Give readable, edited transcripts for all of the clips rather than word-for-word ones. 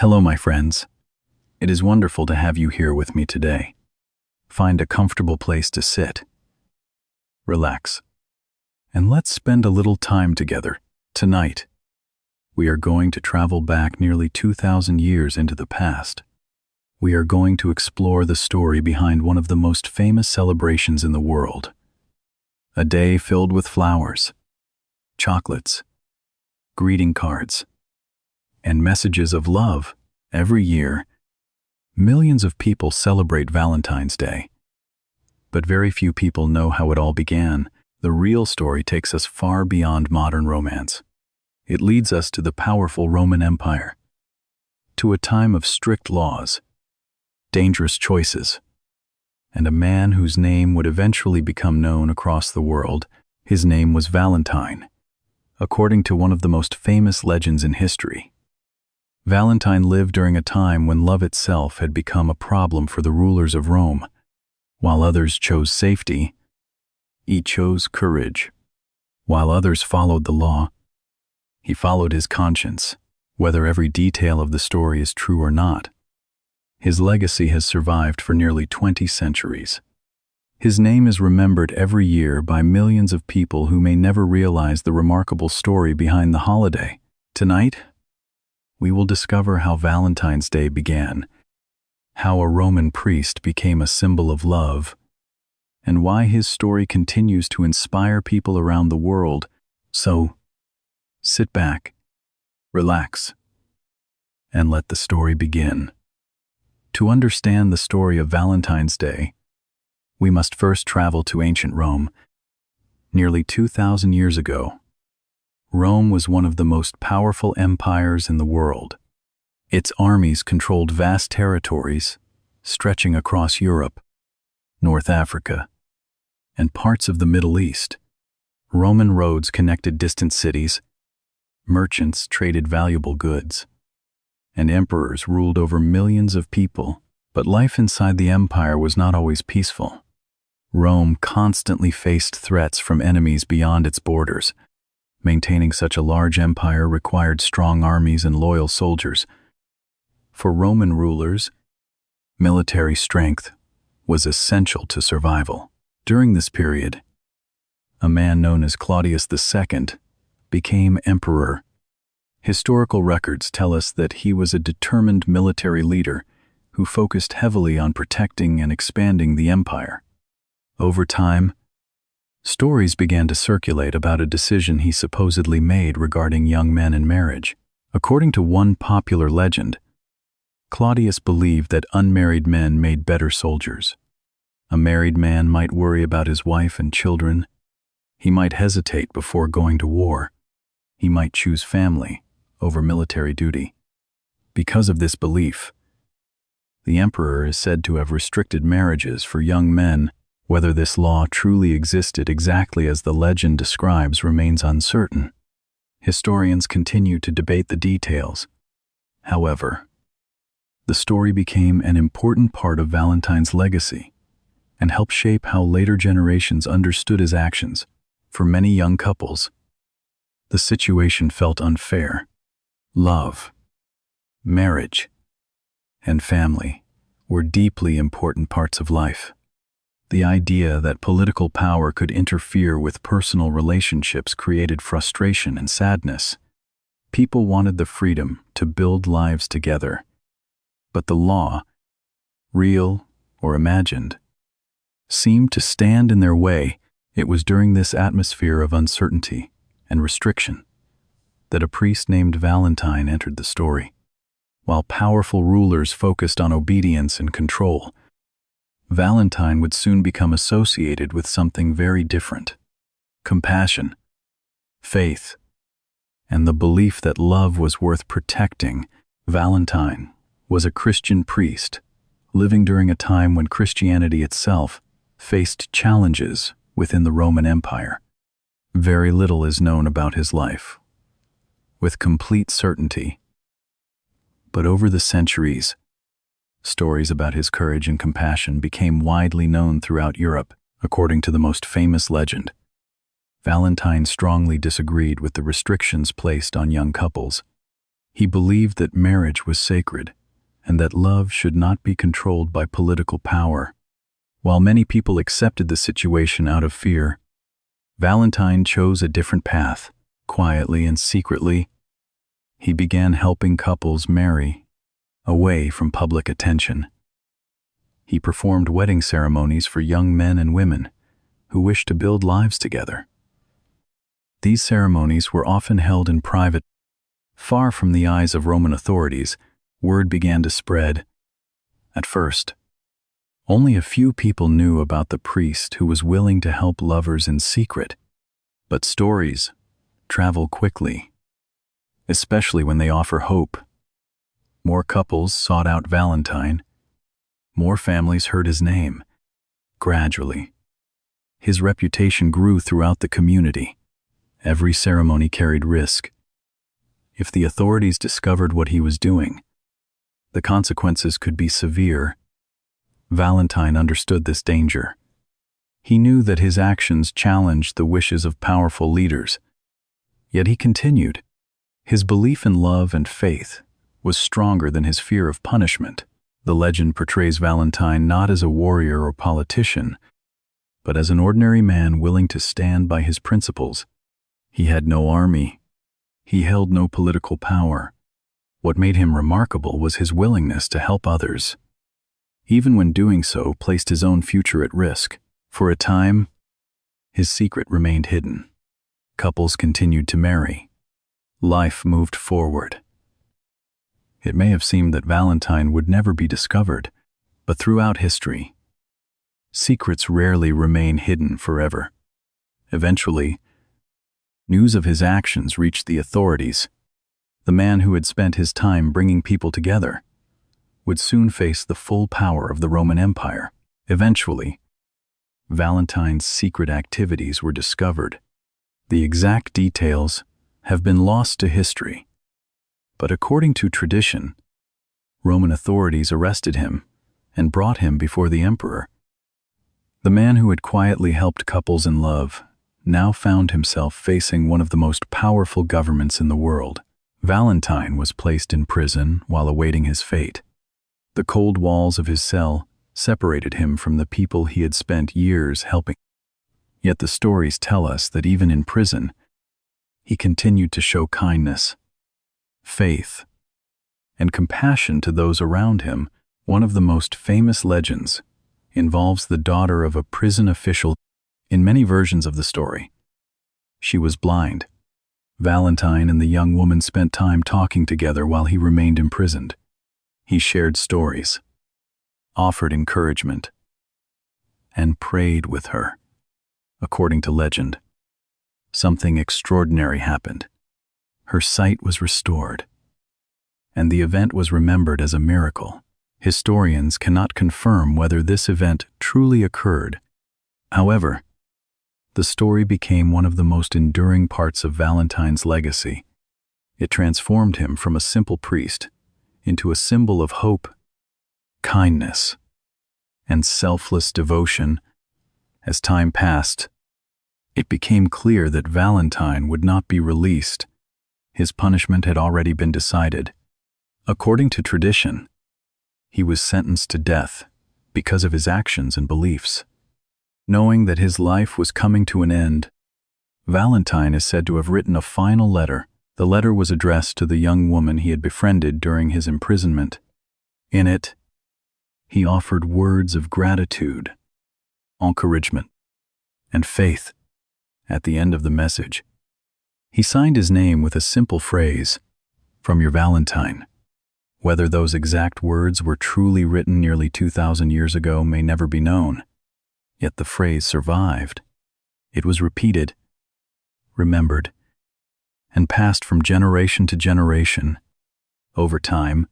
Hello, my friends. It is wonderful to have you here with me today. Find a comfortable place to sit, relax, and let's spend a little time together. Tonight, we are going to travel back nearly 2,000 years into the past. We are going to explore the story behind one of the most famous celebrations in the world. A day filled with flowers, chocolates, greeting cards, and messages of love. Every year, millions of people celebrate Valentine's Day. But very few people know how it all began. The real story takes us far beyond modern romance. It leads us to the powerful Roman Empire, to a time of strict laws, dangerous choices, and a man whose name would eventually become known across the world. His name was Valentine, according to one of the most famous legends in history. Valentine lived during a time when love itself had become a problem for the rulers of Rome. While others chose safety, he chose courage. While others followed the law, he followed his conscience, whether every detail of the story is true or not. His legacy has survived for nearly 20 centuries. His name is remembered every year by millions of people who may never realize the remarkable story behind the holiday. Tonight, we will discover how Valentine's Day began, how a Roman priest became a symbol of love, and why his story continues to inspire people around the world. So, sit back, relax, and let the story begin. To understand the story of Valentine's Day, we must first travel to ancient Rome. Nearly 2,000 years ago, Rome was one of the most powerful empires in the world. Its armies controlled vast territories, stretching across Europe, North Africa, and parts of the Middle East. Roman roads connected distant cities, merchants traded valuable goods, and emperors ruled over millions of people. But life inside the empire was not always peaceful. Rome constantly faced threats from enemies beyond its borders. Maintaining such a large empire required strong armies and loyal soldiers. For Roman rulers, military strength was essential to survival. During this period, a man known as Claudius II became emperor. Historical records tell us that he was a determined military leader who focused heavily on protecting and expanding the empire. Over time, stories began to circulate about a decision he supposedly made regarding young men in marriage. According to one popular legend, Claudius believed that unmarried men made better soldiers. A married man might worry about his wife and children. He might hesitate before going to war. He might choose family over military duty. Because of this belief, the emperor is said to have restricted marriages for young men. Whether this law truly existed exactly as the legend describes remains uncertain. Historians continue to debate the details. However, the story became an important part of Valentine's legacy and helped shape how later generations understood his actions. For many young couples, the situation felt unfair. Love, marriage, and family were deeply important parts of life. The idea that political power could interfere with personal relationships created frustration and sadness. People wanted the freedom to build lives together. But the law, real or imagined, seemed to stand in their way. It was during this atmosphere of uncertainty and restriction that a priest named Valentine entered the story. While powerful rulers focused on obedience and control, Valentine would soon become associated with something very different: compassion, faith, and the belief that love was worth protecting. Valentine was a Christian priest, living during a time when Christianity itself faced challenges within the Roman Empire. Very little is known about his life, with complete certainty. But over the centuries, stories about his courage and compassion became widely known throughout Europe. According to the most famous legend, Valentine strongly disagreed with the restrictions placed on young couples. He believed that marriage was sacred and that love should not be controlled by political power. While many people accepted the situation out of fear, Valentine chose a different path. Quietly and secretly, he began helping couples marry away from public attention. He performed wedding ceremonies for young men and women who wished to build lives together. These ceremonies were often held in private. Far from the eyes of Roman authorities, word began to spread. At first, only a few people knew about the priest who was willing to help lovers in secret. But stories travel quickly, especially when they offer hope. More couples sought out Valentine. More families heard his name. Gradually, his reputation grew throughout the community. Every ceremony carried risk. If the authorities discovered what he was doing, the consequences could be severe. Valentine understood this danger. He knew that his actions challenged the wishes of powerful leaders. Yet he continued. His belief in love and faith was stronger than his fear of punishment. The legend portrays Valentine not as a warrior or politician, but as an ordinary man willing to stand by his principles. He had no army. He held no political power. What made him remarkable was his willingness to help others, even when doing so placed his own future at risk. For a time, his secret remained hidden. Couples continued to marry. Life moved forward. It may have seemed that Valentine would never be discovered, but throughout history, secrets rarely remain hidden forever. Eventually, news of his actions reached the authorities. The man who had spent his time bringing people together would soon face the full power of the Roman Empire. Eventually, Valentine's secret activities were discovered. The exact details have been lost to history, but according to tradition, Roman authorities arrested him and brought him before the emperor. The man who had quietly helped couples in love now found himself facing one of the most powerful governments in the world. Valentine was placed in prison while awaiting his fate. The cold walls of his cell separated him from the people he had spent years helping. Yet the stories tell us that even in prison, he continued to show kindness, faith, and compassion to those around him. One of the most famous legends involves the daughter of a prison official. In many versions of the story, she was blind. Valentine and the young woman spent time talking together while he remained imprisoned. He shared stories, offered encouragement, and prayed with her. According to legend, something extraordinary happened. Her sight was restored, and the event was remembered as a miracle. Historians cannot confirm whether this event truly occurred. However, the story became one of the most enduring parts of Valentine's legacy. It transformed him from a simple priest into a symbol of hope, kindness, and selfless devotion. As time passed, it became clear that Valentine would not be released. His punishment had already been decided. According to tradition, he was sentenced to death because of his actions and beliefs. Knowing that his life was coming to an end, Valentine is said to have written a final letter. The letter was addressed to the young woman he had befriended during his imprisonment. In it, he offered words of gratitude, encouragement, and faith. At the end of the message, he signed his name with a simple phrase, "From your Valentine." Whether those exact words were truly written nearly 2,000 years ago may never be known. Yet the phrase survived. It was repeated, remembered, and passed from generation to generation. Over time,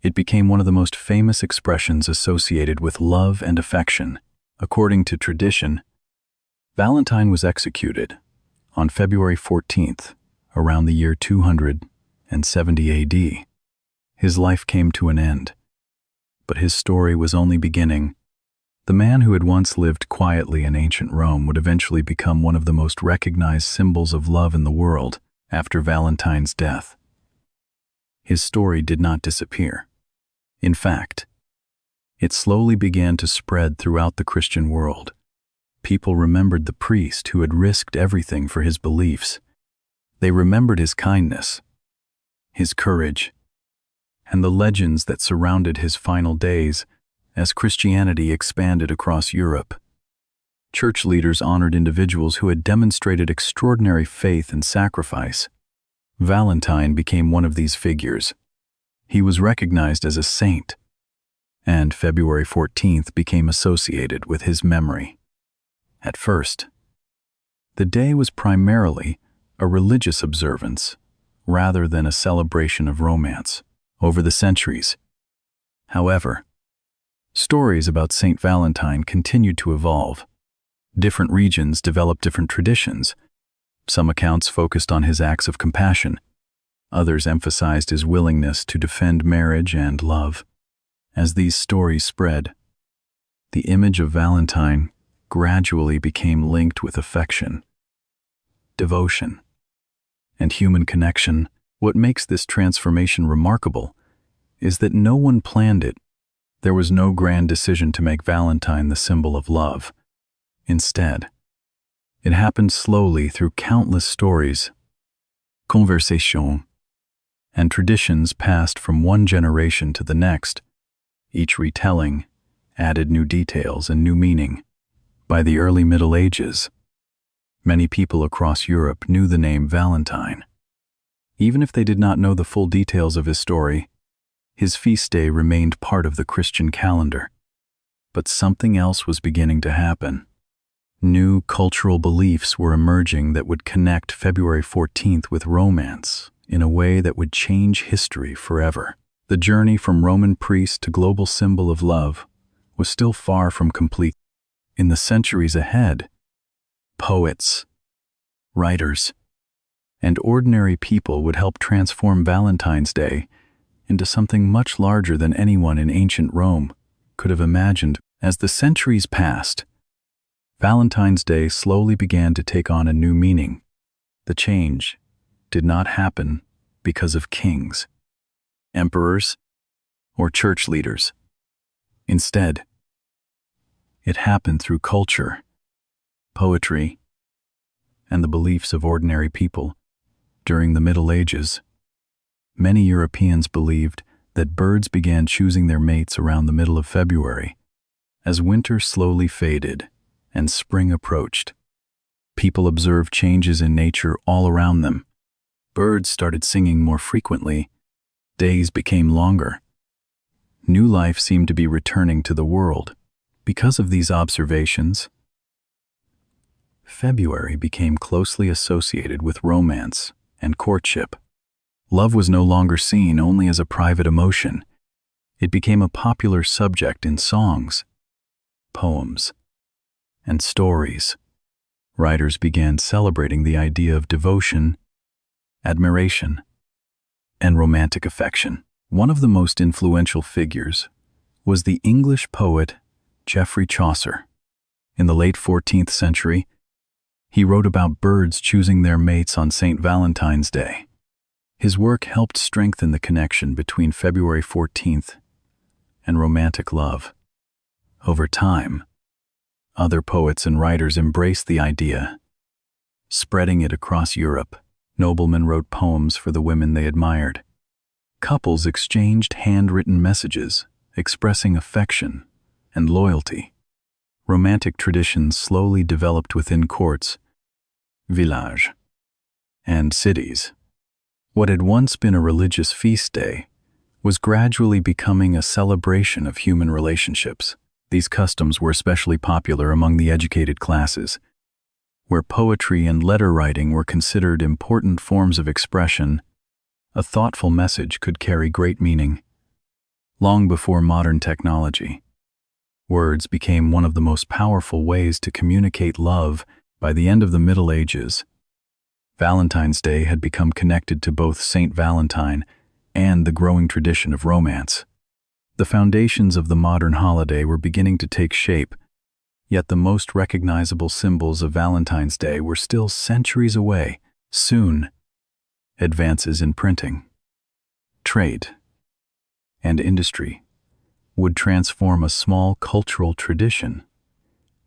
it became one of the most famous expressions associated with love and affection. According to tradition, Valentine was executed on February 14th, around the year 270 AD. His life came to an end, but his story was only beginning. The man who had once lived quietly in ancient Rome would eventually become one of the most recognized symbols of love in the world after Valentine's death. his story did not disappear. In fact, it slowly began to spread throughout the Christian world. People remembered the priest who had risked everything for his beliefs. They remembered his kindness, his courage, and the legends that surrounded his final days as Christianity expanded across Europe. Church leaders honored individuals who had demonstrated extraordinary faith and sacrifice. Valentine became one of these figures. He was recognized as a saint, and February 14th became associated with his memory. At first, the day was primarily a religious observance rather than a celebration of romance. Over the centuries, however, stories about Saint Valentine continued to evolve. Different regions developed different traditions. Some accounts focused on his acts of compassion. Others emphasized his willingness to defend marriage and love. As these stories spread, the image of Valentine gradually became linked with affection, devotion, and human connection. What makes this transformation remarkable is that no one planned it. There was no grand decision to make Valentine the symbol of love. Instead, it happened slowly through countless stories, conversations, and traditions passed from one generation to the next. Each retelling added new details and new meaning. By the early Middle Ages, many people across Europe knew the name Valentine. Even if they did not know the full details of his story, his feast day remained part of the Christian calendar. But something else was beginning to happen. New cultural beliefs were emerging that would connect February 14th with romance in a way that would change history forever. The journey from Roman priest to global symbol of love was still far from complete. In the centuries ahead, poets, writers, and ordinary people would help transform Valentine's Day into something much larger than anyone in ancient Rome could have imagined. As the centuries passed, Valentine's Day slowly began to take on a new meaning. The change did not happen because of kings, emperors, or church leaders. Instead, it happened through culture, poetry, and the beliefs of ordinary people. During the Middle Ages, many Europeans believed that birds began choosing their mates around the middle of February. As winter slowly faded and spring approached, people observed changes in nature all around them. Birds started singing more frequently. Days became longer. New life seemed to be returning to the world. Because of these observations, February became closely associated with romance and courtship. Love was no longer seen only as a private emotion. It became a popular subject in songs, poems, and stories. Writers began celebrating the idea of devotion, admiration, and romantic affection. One of the most influential figures was the English poet Geoffrey Chaucer. In the late 14th century, he wrote about birds choosing their mates on Saint Valentine's Day. His work helped strengthen the connection between February 14th and romantic love. Over time, other poets and writers embraced the idea, spreading it across Europe. Noblemen wrote poems for the women they admired. Couples exchanged handwritten messages expressing affection and loyalty. Romantic traditions slowly developed within courts, villages, and cities. What had once been a religious feast day was gradually becoming a celebration of human relationships. These customs were especially popular among the educated classes, where poetry and letter writing were considered important forms of expression. A thoughtful message could carry great meaning. Long before modern technology, words became one of the most powerful ways to communicate love. By the end of the Middle Ages, Valentine's Day had become connected to both Saint Valentine and the growing tradition of romance. The foundations of the modern holiday were beginning to take shape, yet the most recognizable symbols of Valentine's Day were still centuries away. Soon, advances in printing, trade, and industry would transform a small cultural tradition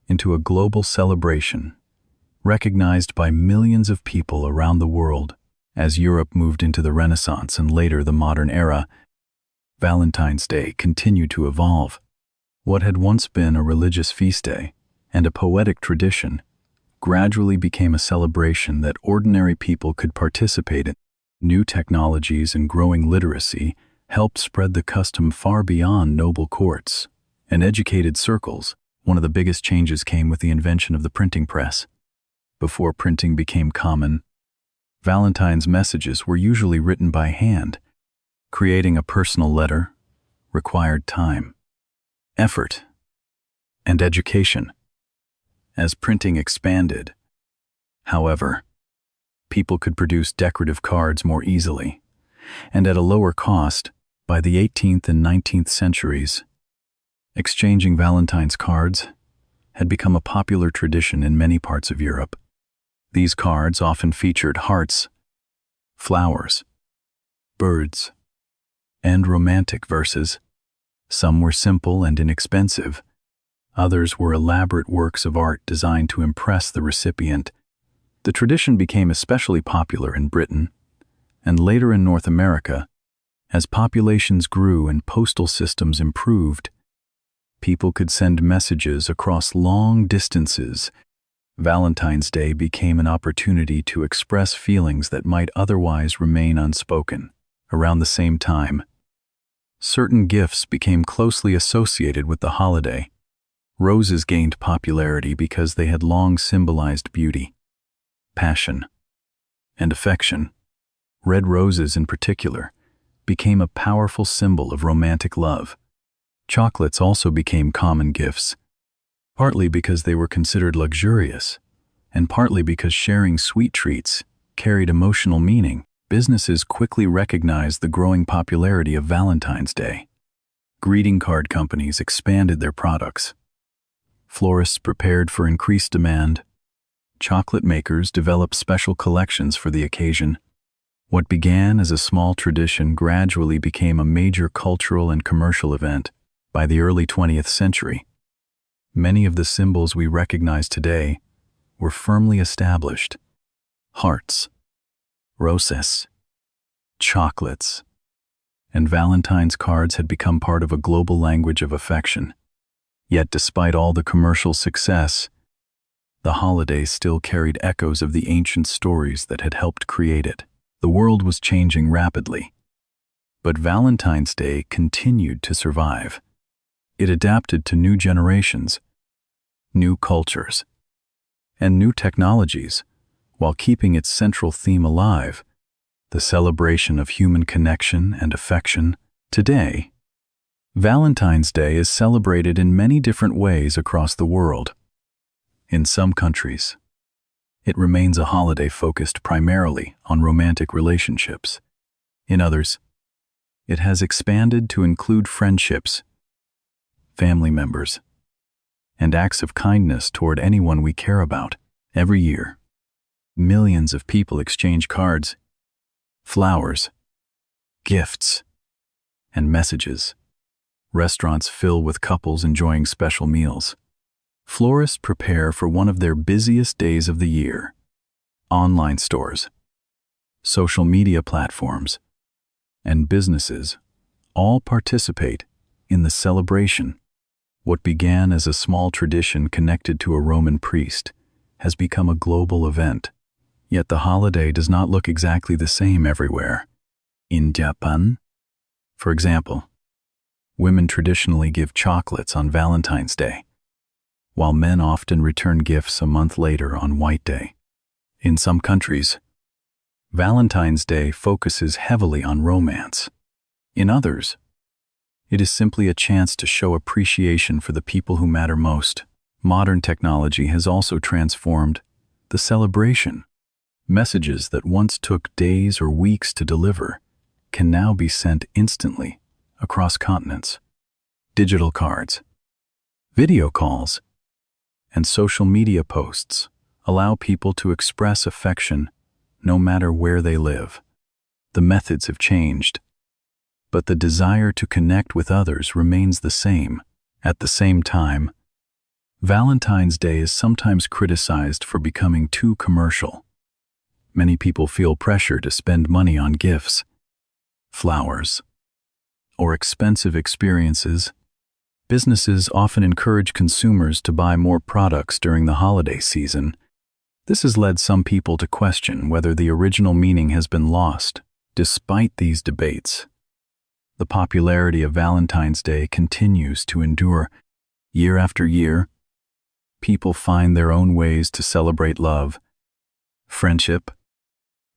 into a global celebration recognized by millions of people around the world. As Europe moved into the Renaissance and later the modern era, Valentine's Day continued to evolve. What had once been a religious feast day and a poetic tradition gradually became a celebration that ordinary people could participate in. New technologies and growing literacy helped spread the custom far beyond noble courts and educated circles. One of the biggest changes came with the invention of the printing press. Before printing became common, Valentine's messages were usually written by hand. Creating a personal letter required time, effort, and education. As printing expanded, however, people could produce decorative cards more easily and at a lower cost. By the 18th and 19th centuries, exchanging Valentine's cards had become a popular tradition in many parts of Europe. These cards often featured hearts, flowers, birds, and romantic verses. Some were simple and inexpensive. Others were elaborate works of art designed to impress the recipient. The tradition became especially popular in Britain and later in North America. As populations grew and postal systems improved, people could send messages across long distances. Valentine's Day became an opportunity to express feelings that might otherwise remain unspoken. Around the same time, certain gifts became closely associated with the holiday. Roses gained popularity because they had long symbolized beauty, passion, and affection. Red roses, in particular, became a powerful symbol of romantic love. Chocolates also became common gifts, partly because they were considered luxurious, and partly because sharing sweet treats carried emotional meaning. Businesses quickly recognized the growing popularity of Valentine's Day. Greeting card companies expanded their products. Florists prepared for increased demand. Chocolate makers developed special collections for the occasion. What began as a small tradition gradually became a major cultural and commercial event. By the early 20th century, many of the symbols we recognize today were firmly established. Hearts, roses, chocolates, and Valentine's cards had become part of a global language of affection. Yet despite all the commercial success, the holiday still carried echoes of the ancient stories that had helped create it. The world was changing rapidly, but Valentine's Day continued to survive. It adapted to new generations, new cultures, and new technologies, while keeping its central theme alive, the celebration of human connection and affection. Today, Valentine's Day is celebrated in many different ways across the world. In some countries, it remains a holiday focused primarily on romantic relationships. In others, it has expanded to include friendships, family members, and acts of kindness toward anyone we care about. Every year, millions of people exchange cards, flowers, gifts, and messages. Restaurants fill with couples enjoying special meals. Florists prepare for one of their busiest days of the year. Online stores, social media platforms, and businesses all participate in the celebration. What began as a small tradition connected to a Roman priest has become a global event. Yet the holiday does not look exactly the same everywhere. In Japan, for example, women traditionally give chocolates on Valentine's Day, while men often return gifts a month later on White Day. In some countries, Valentine's Day focuses heavily on romance. In others, it is simply a chance to show appreciation for the people who matter most. Modern technology has also transformed the celebration. Messages that once took days or weeks to deliver can now be sent instantly across continents. Digital cards, video calls, and social media posts allow people to express affection no matter where they live. The methods have changed, but the desire to connect with others remains the same. At the same time, Valentine's Day is sometimes criticized for becoming too commercial. Many people feel pressure to spend money on gifts, flowers, or expensive experiences. Businesses often encourage consumers to buy more products during the holiday season. This has led some people to question whether the original meaning has been lost. Despite these debates, the popularity of Valentine's Day continues to endure. Year after year, people find their own ways to celebrate love, friendship,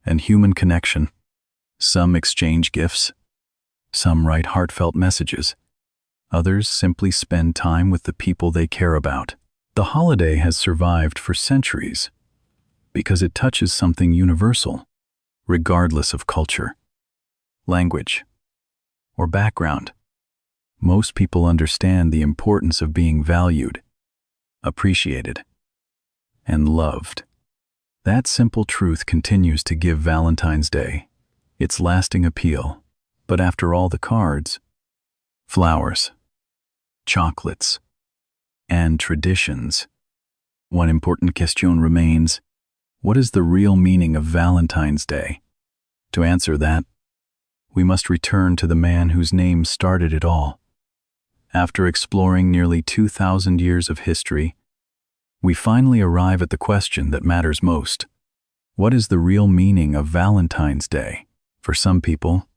and human connection. Some exchange gifts, some write heartfelt messages, others simply spend time with the people they care about. The holiday has survived for centuries because it touches something universal, regardless of culture, language, or background. Most people understand the importance of being valued, appreciated, and loved. That simple truth continues to give Valentine's Day its lasting appeal. But after all the cards, flowers, chocolates, and traditions, one important question remains: what is the real meaning of Valentine's Day? To answer that, we must return to the man whose name started it all. After exploring nearly 2,000 years of history, we finally arrive at the question that matters most. What is the real meaning of Valentine's Day? For some people,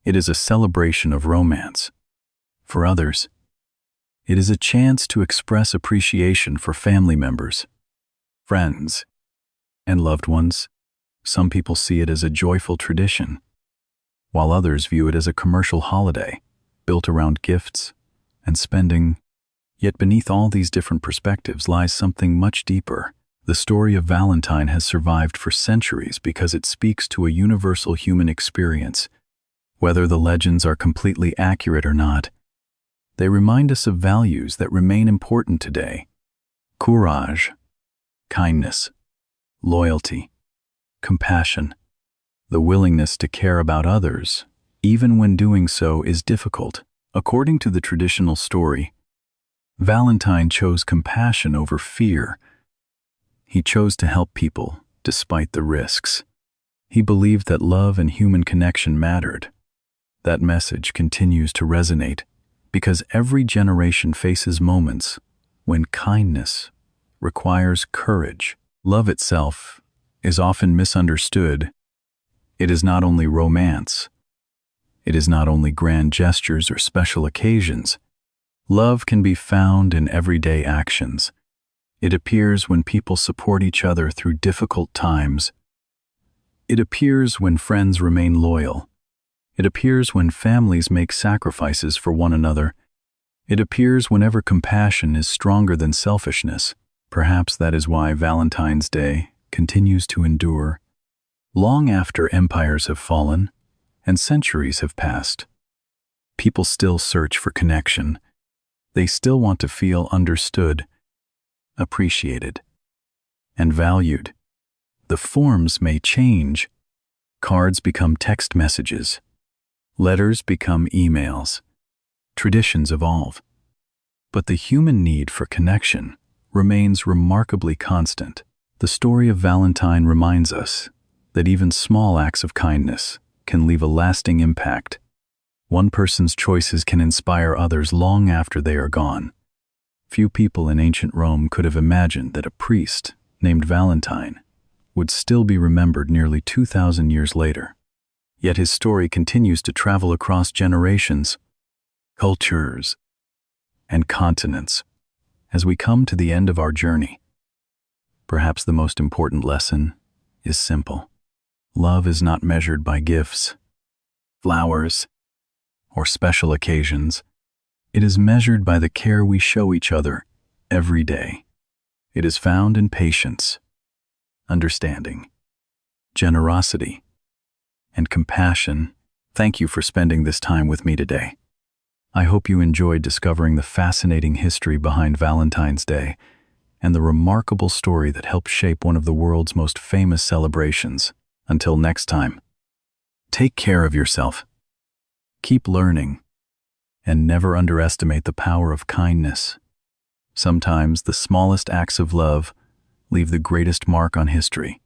it is a celebration of romance. For others, it is a chance to express appreciation for family members, friends, and loved ones. Some people see it as a joyful tradition, while others view it as a commercial holiday built around gifts and spending. Yet beneath all these different perspectives lies something much deeper. The story of Valentine has survived for centuries because it speaks to a universal human experience. Whether the legends are completely accurate or not, they remind us of values that remain important today: courage, kindness, loyalty, compassion, the willingness to care about others, even when doing so is difficult. According to the traditional story, Valentine chose compassion over fear. He chose to help people despite the risks. He believed that love and human connection mattered. That message continues to resonate because every generation faces moments when kindness requires courage. Love itself is often misunderstood. It is not only romance. It is not only grand gestures or special occasions. Love can be found in everyday actions. It appears when people support each other through difficult times. It appears when friends remain loyal. It appears when families make sacrifices for one another. It appears whenever compassion is stronger than selfishness. Perhaps that is why Valentine's Day continues to endure long after empires have fallen and centuries have passed. People still search for connection. They still want to feel understood, appreciated, and valued. The forms may change. Cards become text messages. Letters become emails. Traditions evolve. But the human need for connection remains remarkably constant. The story of Valentine reminds us that even small acts of kindness can leave a lasting impact. One person's choices can inspire others long after they are gone. Few people in ancient Rome could have imagined that a priest named Valentine would still be remembered nearly 2,000 years later. Yet his story continues to travel across generations, cultures, and continents. As we come to the end of our journey, perhaps the most important lesson is simple. Love is not measured by gifts, flowers, or special occasions. It is measured by the care we show each other every day. It is found in patience, understanding, generosity, and compassion. Thank you for spending this time with me today. I hope you enjoyed discovering the fascinating history behind Valentine's Day and the remarkable story that helped shape one of the world's most famous celebrations. Until next time, take care of yourself. Keep learning, and never underestimate the power of kindness. Sometimes the smallest acts of love leave the greatest mark on history.